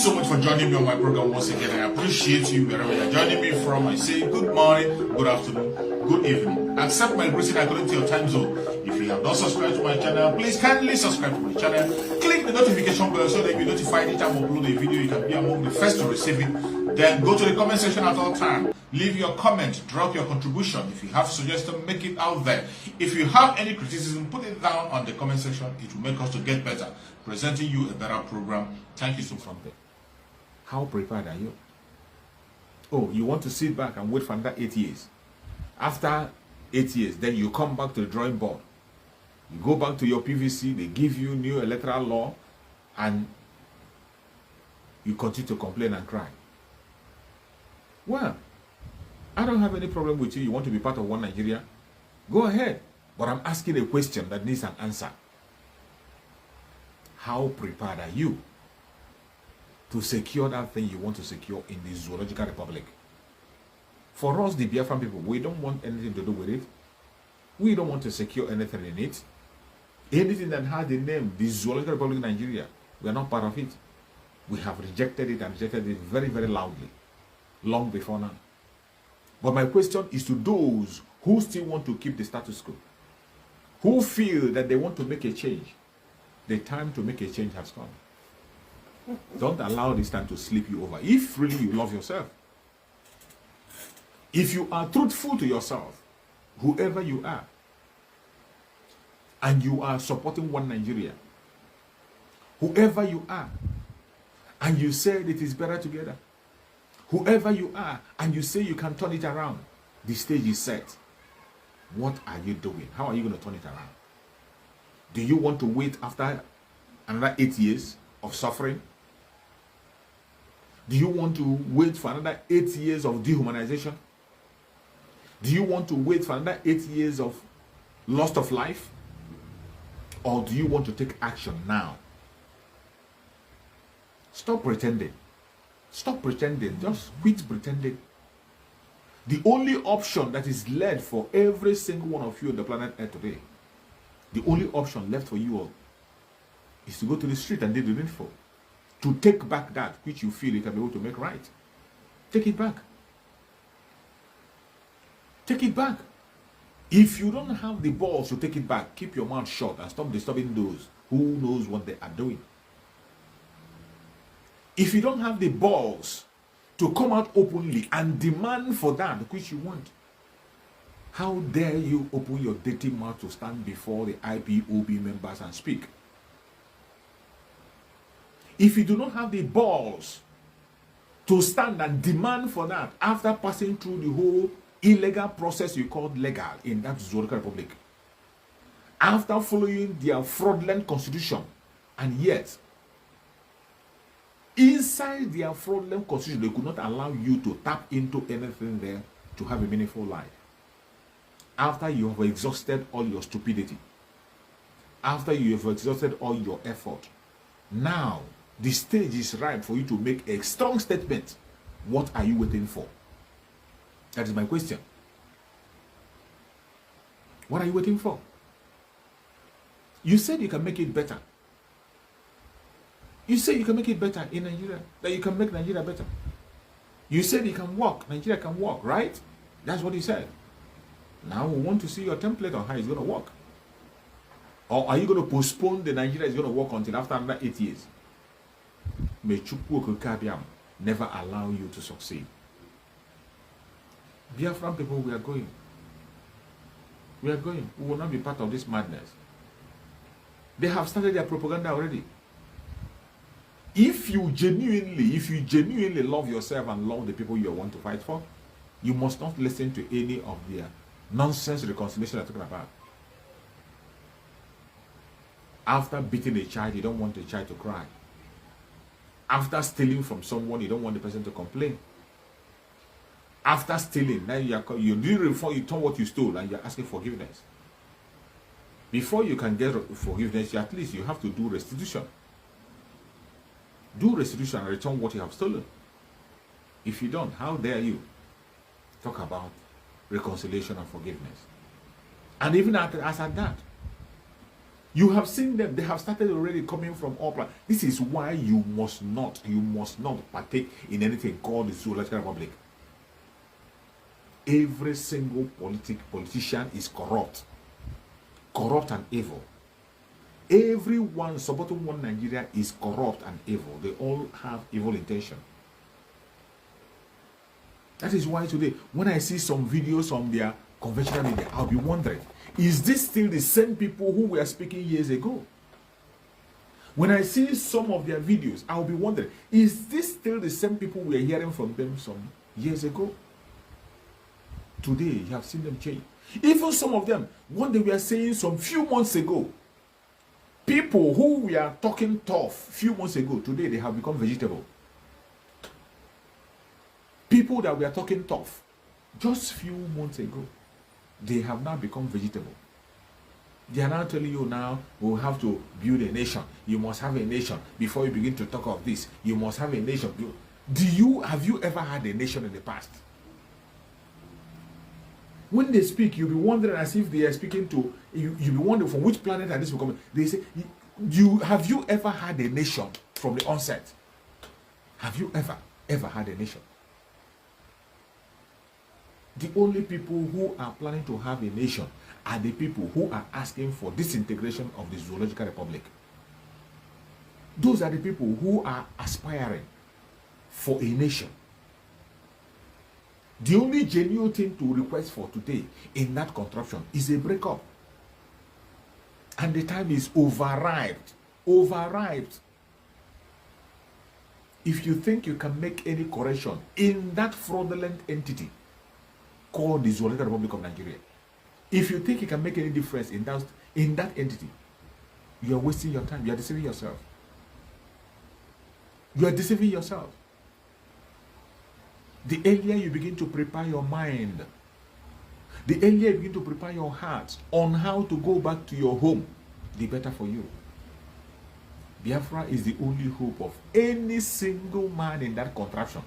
so much for joining me on my program once again. I appreciate you wherever you're joining me from. I say good morning, good afternoon, good evening. Accept my greeting according to your time zone. If you have not subscribed to my channel, please kindly subscribe to my channel. Click the notification bell so that you'll be notified anytime I upload a video. You can be among the first to receive it. Then go to the comment section at all times. Leave your comment, drop your contribution. If you have suggestions, make it out there. If you have any criticism, put it down on the comment section. It will make us to get better, presenting you a better program. Thank you so much. How prepared are you? Oh, you want to sit back and wait for another 8 years. After 8 years, then you come back to the drawing board. You go back to your PVC, they give you new electoral law, and you continue to complain and cry. Well, I don't have any problem with you. You want to be part of One Nigeria? Go ahead. But I'm asking a question that needs an answer. How prepared are you to secure that thing you want to secure in the Zoological Republic? For us, the Biafran people, we don't want anything to do with it. We don't want to secure anything in it. Anything that has the name, the Zoological Republic of Nigeria, we are not part of it. We have rejected it and rejected it very, very loudly, long before now. But my question is to those who still want to keep the status quo, who feel that they want to make a change. The time to make a change has come. Don't allow this time to slip you over. If really you love yourself, if you are truthful to yourself, whoever you are, and you are supporting One Nigeria, whoever you are, and you said it is better together, whoever you are, and you say you can turn it around, the stage is set. What are you doing? How are you going to turn it around? Do you want to wait after another 8 years of suffering? Do you want to wait for another 8 years of dehumanization? Do you want to wait for another 8 years of loss of life? Or do you want to take action now? Stop pretending. Stop pretending. Just quit pretending. The only option that is left for every single one of you on the planet Earth today, the only option left for you all is to go to the street and do the needful. To take back that which you feel you can be able to make right. Take it back. Take it back. If you don't have the balls to take it back, keep your mouth shut and stop disturbing those who knows what they are doing. If you don't have the balls to come out openly and demand for that which you want, how dare you open your dirty mouth to stand before the IPOB members and speak? If you do not have the balls to stand and demand for that after passing through the whole illegal process you called legal in that Zoological Republic, after following their fraudulent constitution, and yet inside their fraudulent constitution they could not allow you to tap into anything there to have a meaningful life, after you have exhausted all your stupidity, after you have exhausted all your effort, now the stage is ripe for you to make a strong statement. What are you waiting for? That is my question. What are you waiting for? You said you can make it better. You said you can make it better in Nigeria, that you can make Nigeria better. You said you can walk, Nigeria can walk, right? That's what you said. Now we want to see your template on how it's going to work. Or are you going to postpone the Nigeria is going to work until after another 8 years? May Chukwu Okabiam never allow you to succeed. Biafran people, we are going. We are going. We will not be part of this madness. They have started their propaganda already. If you genuinely love yourself and love the people you want to fight for, you must not listen to any of their nonsense reconciliation they're talking about. After beating a child, you don't want the child to cry. After stealing from someone, you don't want the person to complain. After stealing, now you return what you stole and you're asking forgiveness. Before you can get forgiveness, at least you have to do restitution. Do restitution and return what you have stolen. If you don't, how dare you talk about reconciliation and forgiveness? And even as at that, You have seen them. They have started already coming from all places. This is why you must not partake in anything called the Zoological Republic. Every single politician is corrupt and evil. Everyone supporting one Nigeria is corrupt and evil. They all have evil intention. That is why today, when I see some videos on their conventional media, I'll be wondering, is this still the same people who were speaking years ago? When I see some of their videos, I'll be wondering, is this still the same people we are hearing from them some years ago? Today, you have seen them change. Even some of them, what they were saying some few months ago, people who were talking tough few months ago, today they have become vegetable. People that were talking tough just few months ago, they have now become vegetable. They are now telling you now, we'll have to build a nation. You must have a nation before you begin to talk of this. You must have a nation. Have you ever had a nation in the past? When they speak, you'll be wondering as if they are speaking to you. You'll be wondering from which planet are this coming. They say, have you ever had a nation from the onset? Have you ever had a nation? The only people who are planning to have a nation are the people who are asking for disintegration of the Zoological Republic. Those are the people who are aspiring for a nation. The only genuine thing to request for today in that contraption is a breakup. And the time is overripe. If you think you can make any correction in that fraudulent entity called the Zoological Republic of Nigeria, if you think you can make any difference in that entity, you are wasting your time. You are deceiving yourself. The earlier you begin to prepare your mind, the earlier you begin to prepare your heart on how to go back to your home, the better for you. Biafra is the only hope of any single man in that contraption.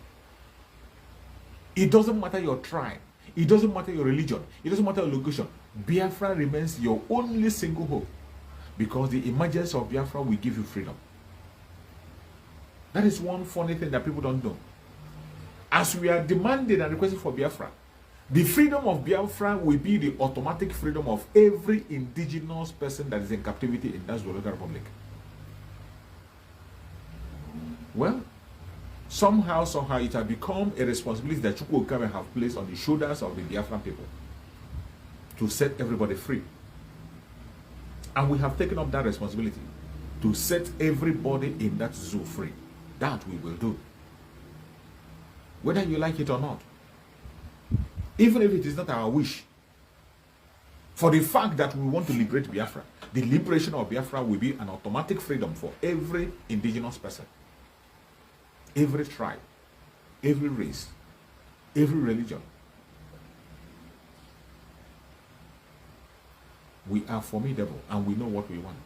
It doesn't matter your tribe. It doesn't matter your religion. It doesn't matter your location. Biafra remains your only single hope, because the emergence of Biafra will give you freedom. That is one funny thing that people don't know. As we are demanding and requesting for Biafra, the freedom of Biafra will be the automatic freedom of every indigenous person that is in captivity in that Zoological Republic. Well, somehow it has become a responsibility that Chukwu Okame have placed on the shoulders of the Biafran people to set everybody free. And we have taken up that responsibility to set everybody in that zoo free. That we will do, whether you like it or not. Even if it is not our wish, for the fact that we want to liberate Biafra, the liberation of Biafra will be an automatic freedom for every indigenous person, every tribe, every race, every religion. We are formidable and we know what we want.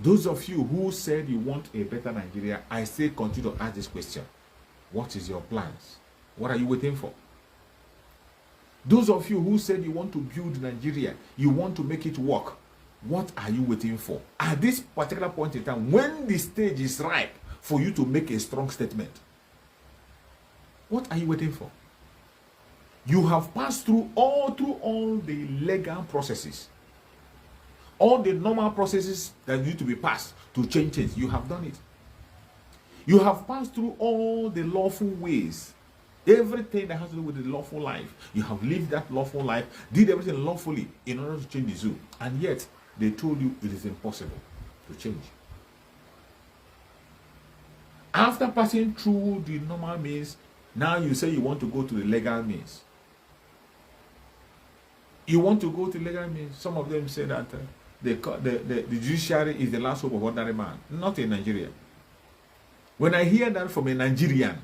Those of you who said you want a better Nigeria, I say continue to ask this question. What is your plans? What are you waiting for? Those of you who said you want to build Nigeria, you want to make it work, what are you waiting for? At this particular point in time, when the stage is ripe for you to make a strong statement, what are you waiting for? You have passed through all the legal processes, all the normal processes that need to be passed to change things. You have done it. You have passed through all the lawful ways, everything that has to do with the lawful life. You have lived that lawful life, did everything lawfully in order to change the zoo, and yet they told you it is impossible to change. After passing through the normal means, now you say you want to go to the legal means. You want to go to legal means. Some of them say that the judiciary is the last hope of ordinary man. Not in Nigeria. When I hear that from a Nigerian,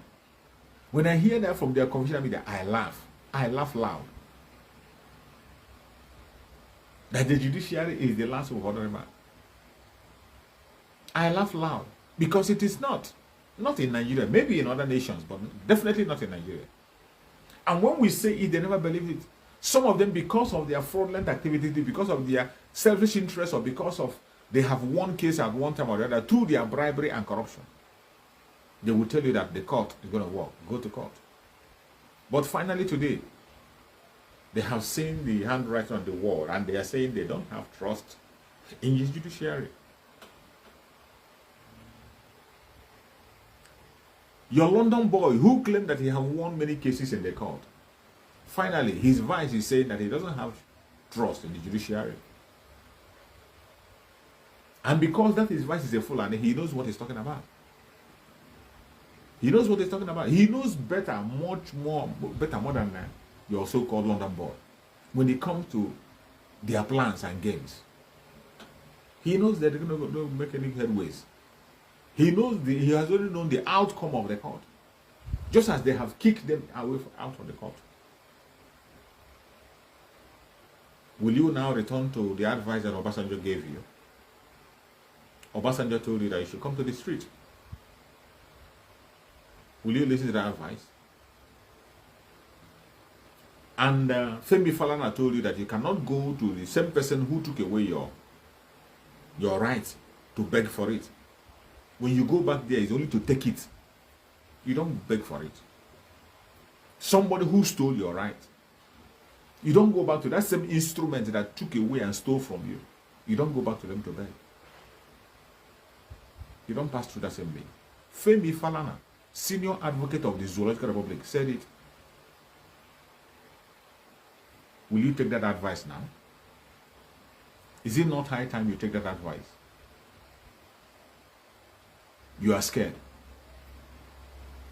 when I hear that from their conventional media, I laugh. I laugh loud. That the judiciary is the last hope of ordinary man. I laugh loud because it is not. Not in Nigeria. Maybe in other nations, but definitely not in Nigeria. And when we say it, they never believe it. Some of them, because of their fraudulent activity, because of their selfish interest, or because of they have one case at one time or the other, through their bribery and corruption, they will tell you that the court is going to work. Go to court. But finally today, they have seen the handwriting on the wall, and they are saying they don't have trust in the judiciary. Your London boy who claimed that he have won many cases in the court, finally his vice is saying that he doesn't have trust in the judiciary. And because that his vice is a fool and he knows what he's talking about. He knows what he's talking about. He knows better, much more than your so-called London boy. When it comes to their plans and games, he knows that they're going to make any headways. He knows he has already known the outcome of the court, just as they have kicked them away out of the court. Will you now return to the advice that Obasanjo gave you? Obasanjo told you that you should come to the street. Will you listen to that advice? And Femi Falana told you that you cannot go to the same person who took away your right to beg for it. When you go back there, it's only to take it. You don't beg for it. Somebody who stole your right, you don't go back to that same instrument that took away and stole from you. You don't go back to them to beg. You don't pass through that same way. Femi Falana, senior advocate of the Zoological Republic, said it. Will you take that advice now? Is it not high time you take that advice? You are scared.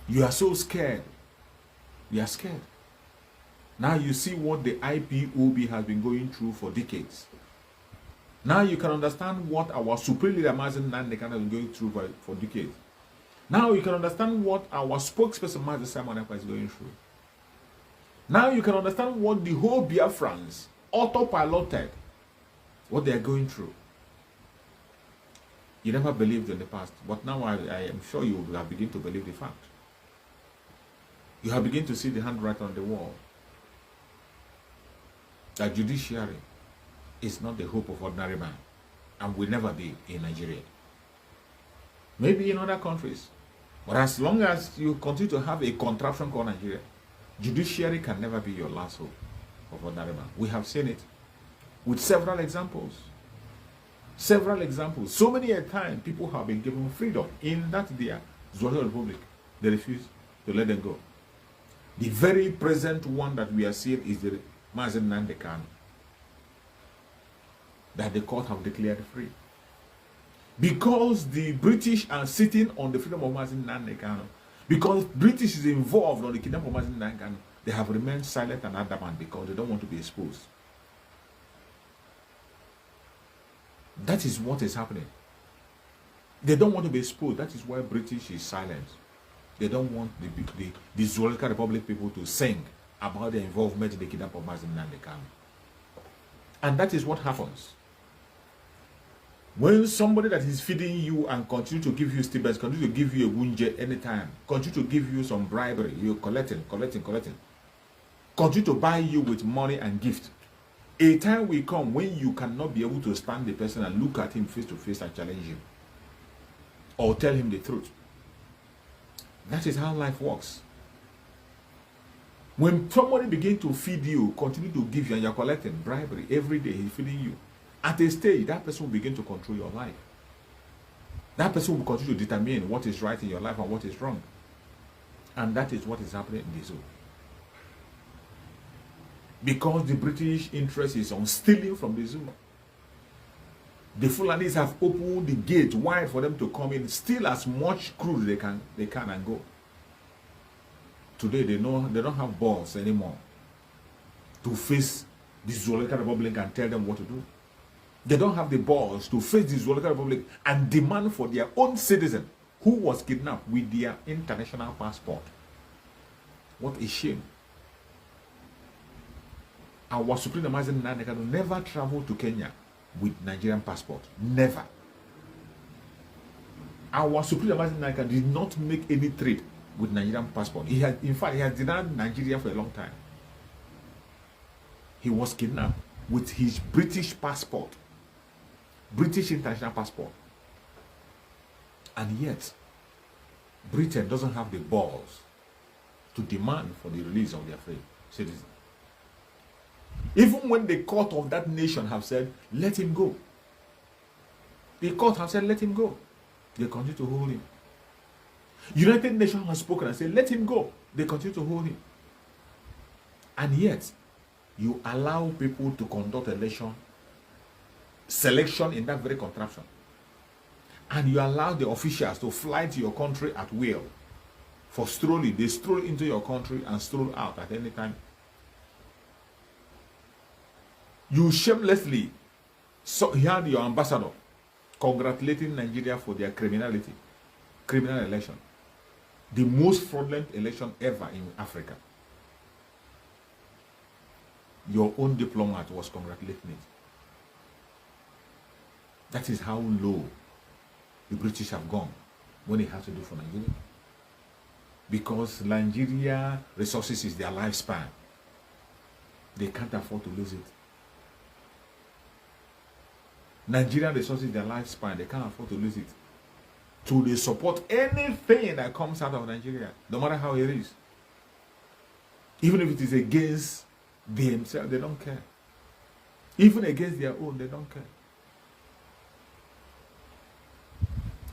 You are so scared. You are scared. Now you see what the IPOB has been going through for decades. Now you can understand what our Supreme Leader Mazen Nandekan has been going through for decades. Now you can understand what our spokesperson Mazen Simon Ekpa is going through. Now you can understand what the whole Biafrans autopiloted, what they are going through. You never believed in the past, but now I am sure you have begun to believe the fact. You have begun to see the handwriting on the wall. That judiciary is not the hope of ordinary man and will never be in Nigeria. Maybe in other countries. But as long as you continue to have a contraption called Nigeria, judiciary can never be your last hope of ordinary man. We have seen it with several examples. Several examples. So many a time people have been given freedom in that their Zoological Republic. They refuse to let them go. The very present one that we are seeing is the Mazen Nandekan, that the court have declared free. Because the British are sitting on the freedom of Mazen Nandekan, because British is involved on the kingdom of Mazen Nandekan, they have remained silent and adamant because they don't want to be exposed. That is what is happening. They don't want to be exposed. That is why British is silent. They don't want the Zoological Republic people to sing about their involvement in the kingdom of Mazen Nandekan. And that is what happens. When somebody that is feeding you and continue to give you stipends, continue to give you a wunje anytime, continue to give you some bribery, you're collecting, continue to buy you with money and gift. A time will come when you cannot be able to stand the person and look at him face to face and challenge him. Or tell him the truth. That is how life works. When somebody begins to feed you, continue to give you, and you're collecting bribery every day, he's feeding you. At a stage, that person will begin to control your life. That person will continue to determine what is right in your life and what is wrong. And that is what is happening in the zoo. Because the British interest is on stealing from the zoo. The Fulanis have opened the gate wide for them to come in, steal as much crude they can and go. Today they don't have balls anymore to face the Zoological Republic and tell them what to do. They don't have the balls to face the Zoological Republic and demand for their own citizen who was kidnapped with their international passport. What a shame. Our Supreme Mazen Nandekan never traveled to Kenya with Nigerian passport. Never. Our Supreme Mazen Nandekan did not make any trade with Nigerian passport. In fact, he has denied Nigeria for a long time. He was kidnapped with his British passport, British international passport. And yet, Britain doesn't have the balls to demand for the release of their free citizen. Even when the court of that nation have said, let him go. The court have said, let him go. They continue to hold him. United Nations has spoken and said, let him go. They continue to hold him. And yet, you allow people to conduct election, selection in that very contraption. And you allow the officials to fly to your country at will for strolling. They stroll into your country and stroll out at any time. You shamelessly had your ambassador congratulating Nigeria for their criminal election. The most fraudulent election ever in Africa. Your own diplomat was congratulating it. That is how low the British have gone when they have to do for Nigeria. Because Nigeria resources is their lifespan. They can't afford to lose it. Nigerian resources their lifespan. They can't afford to lose it. So they support anything that comes out of Nigeria, no matter how it is. Even if it is against themselves, they don't care. Even against their own, they don't care.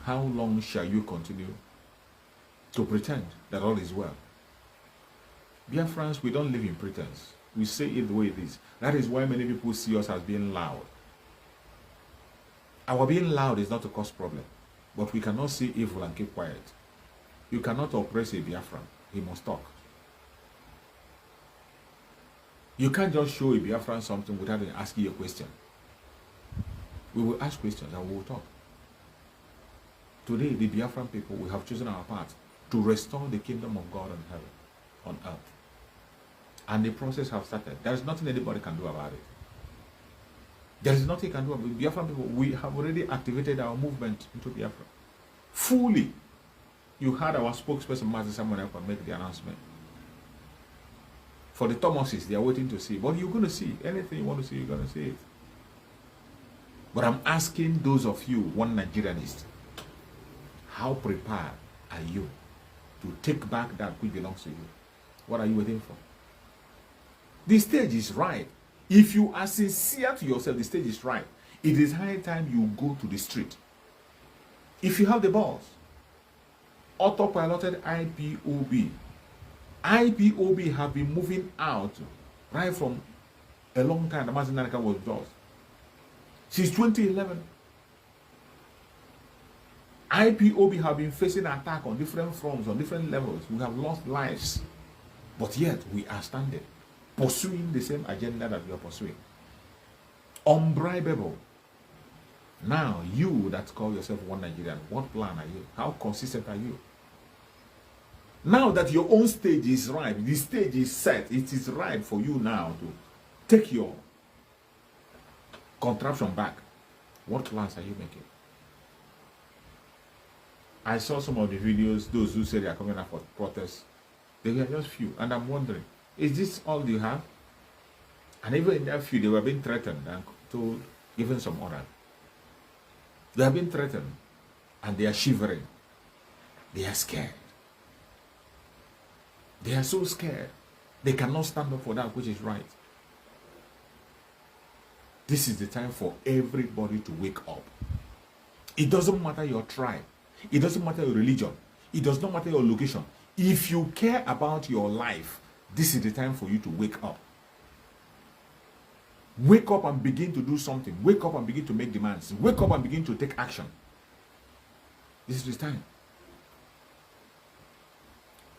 How long shall you continue to pretend that all is well? Dear friends, we don't live in pretense. We say it the way it is. That is why many people see us as being loud. Our being loud is not to cause problem, but we cannot see evil and keep quiet. You cannot oppress a Biafran. He must talk. You can't just show a Biafran something without asking a question. We will ask questions and we will talk. Today, the Biafran people, we have chosen our path to restore the kingdom of God on heaven, on earth. And the process has started. There is nothing anybody can do about it. There is nothing you can do about it. Biafran people, we have already activated our movement into Biafra. Fully. You heard our spokesperson, Master Samuel, make the announcement. For the Thomases, they are waiting to see. But you're going to see. Anything you want to see, you're going to see it. But I'm asking those of you, one Nigerianist, how prepared are you to take back that which belongs to you? What are you waiting for? The stage is right. If you are sincere to yourself, the stage is right. It is high time you go to the street. If you have the balls, autopiloted IPOB. IPOB have been moving out right from a long time. The Mazinanaka was lost. Since 2011. IPOB have been facing attack on different fronts, on different levels. We have lost lives. But yet, we are standing, pursuing the same agenda that we are pursuing. Unbribable. Now, you that call yourself one Nigerian, what plan are you? How consistent are you? Now that your own stage is ripe, the stage is set, it is right for you now to take your contraption back. What plans are you making? I saw some of the videos, those who say they are coming out for protests. They were just few. And I'm wondering, is this all you have? And even in that few, they were being threatened and told, given some order. They have been threatened and they are shivering. They are scared. They are so scared. They cannot stand up for that which is right. This is the time for everybody to wake up. It doesn't matter your tribe. It doesn't matter your religion. It does not matter your location. If you care about your life, this is the time for you to wake up. Wake up and begin to do something. Wake up and begin to make demands. Wake up and begin to take action. This is the time.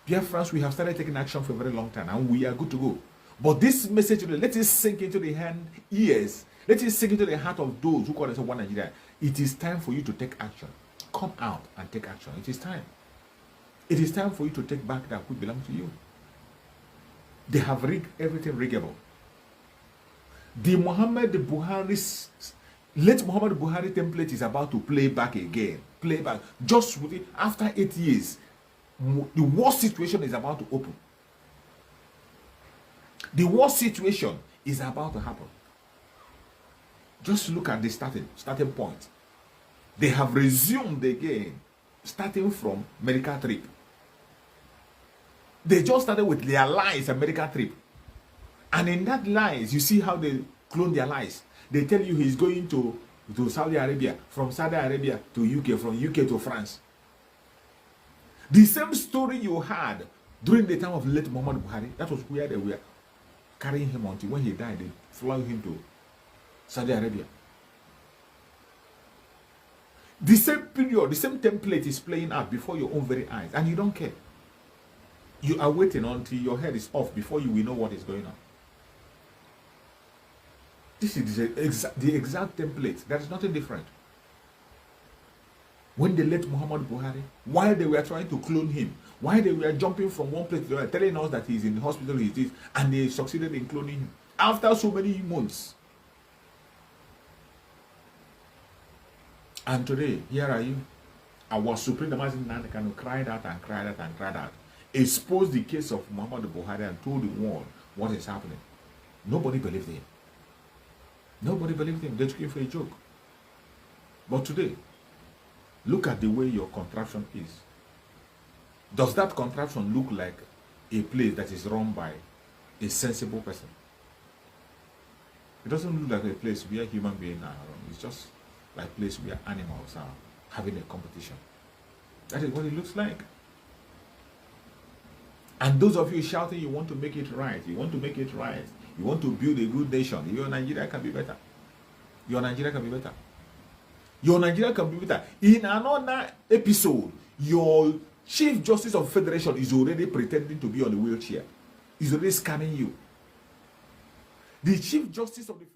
Dear friends, we have started taking action for a very long time and we are good to go. But this message today, let it sink into the ears. Let it sink into the heart of those who call themselves one Nigeria. It is time for you to take action. Come out and take action. It is time. It is time for you to take back that which belongs to you. They have rigged everything riggable. The Muhammad Buhari's late Muhammad Buhari template is about to play back again. Play back. Just within, after 8 years, the worst situation is about to open. The worst situation is about to happen. Just look at the starting point. They have resumed again, starting from medical trip. They just started with their lies and medical trip. And in that lies, you see how they clone their lies. They tell you he's going to Saudi Arabia, from Saudi Arabia to UK, from UK to France. The same story you had during the time of late Muhammad Buhari, that was where they were carrying him until when he died, they flew him to Saudi Arabia. The same period, the same template is playing out before your own very eyes, and you don't care. You are waiting until your head is off before you will know what is going on. This is the exact template. There is nothing different. When they let Muhammad Buhari, while they were trying to clone him, while they were jumping from one place to the other, telling us that he's in the hospital, he's this, and they succeeded in cloning him after so many months. And today, here are you. Our Supreme Democratic kind of cried out and cried out and cried out. Exposed the case of Muhammad Buhari and told the world what is happening. Nobody believed him. Nobody believed him. They took him for a joke. But today, look at the way your contraption is. Does that contraption look like a place that is run by a sensible person? It doesn't look like a place where human beings are run. It's just like a place where animals are having a competition. That is what it looks like. And those of you shouting, you want to make it right. You want to make it right. You want to build a good nation. Your Nigeria can be better. Your Nigeria can be better. Your Nigeria can be better. In another episode, your Chief Justice of Federation is already pretending to be on the wheelchair. He's already scanning you. The Chief Justice of the